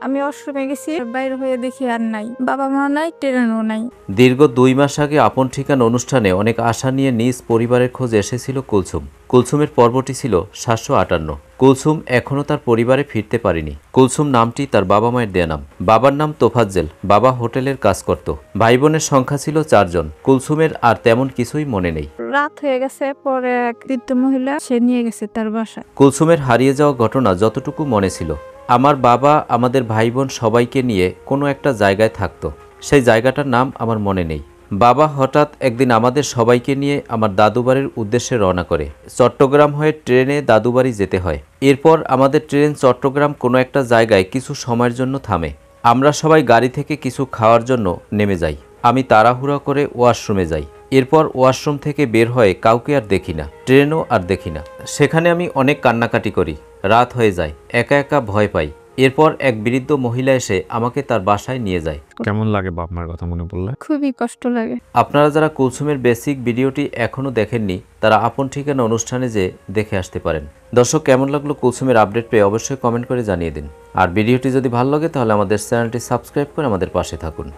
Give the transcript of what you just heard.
আমি ওয়াশরুমে গেছি, বাইরে হয়ে দেখি আর নাই, বাবা মা নাই, ট্রেনও নাই। দীর্ঘ 2 মাস আগে আপন ঠিকানা অনুষ্ঠানে অনেক আশা নিয়ে নিজ পরিবারের খোঁজে এসেছিল কুলসুম। কুলসুমের পর্বটি ছিল 758। কুলসুম এখনও তার পরিবারে ফিরতে পারেনি। কুলসুম নামটি তার বাবা মায়ের দেয়া নাম। বাবার নাম তোফাজ্জেল, বাবা হোটেলের কাজ করত। ভাই বোনের সংখ্যা ছিল 4 জন। কুলসুমের আর তেমন কিছুই মনে নেই। রাত হয়ে গেছে, পরে এক বৃদ্ধ মহিলা সে নিয়ে গেছে তার বাসায়। কুলসুমের হারিয়ে যাওয়া ঘটনা যতটুকু মনে ছিল, আমার বাবা আমাদের ভাই বোন সবাইকে নিয়ে কোনো একটা জায়গায় থাকতো। সেই জায়গাটার নাম আমার মনে নেই। বাবা হঠাৎ একদিন আমাদের সবাইকে নিয়ে আমার দাদুবাড়ির উদ্দেশ্যে রওনা করে। চট্টগ্রাম হয়ে ট্রেনে দাদুবাড়ি যেতে হয়। এরপর আমাদের ট্রেন চট্টগ্রাম কোনো একটা জায়গায় কিছু সময়ের জন্য থামে। আমরা সবাই গাড়ি থেকে কিছু খাওয়ার জন্য নেমে যাই। আমি তাড়াহুড়া করে ওয়াশরুমে যাই। এরপর ওয়াশরুম থেকে বের হয়ে কাউকে আর দেখি না, ট্রেনও আর দেখি না। সেখানে আমি অনেক কান্নাকাটি করি। রাত হয়ে যায়, একা একা ভয় পাই। এরপর এক বৃদ্ধ মহিলা এসে আমাকে তার বাসায় নিয়ে যায়। কেমন লাগে বাপ মার কথা মনে পড়লে? খুবই কষ্ট লাগে। আপনারা যারা কুলসুমের বেসিক ভিডিওটি এখনও দেখেননি, তারা আপন ঠিকানা অনুষ্ঠানে যে দেখে আসতে পারেন। দর্শক, কেমন লাগলো কুলসুমের আপডেট পেয়ে অবশ্যই কমেন্ট করে জানিয়ে দিন। আর ভিডিওটি যদি ভালো লাগে তাহলে আমাদের চ্যানেলটি সাবস্ক্রাইব করে আমাদের পাশে থাকুন।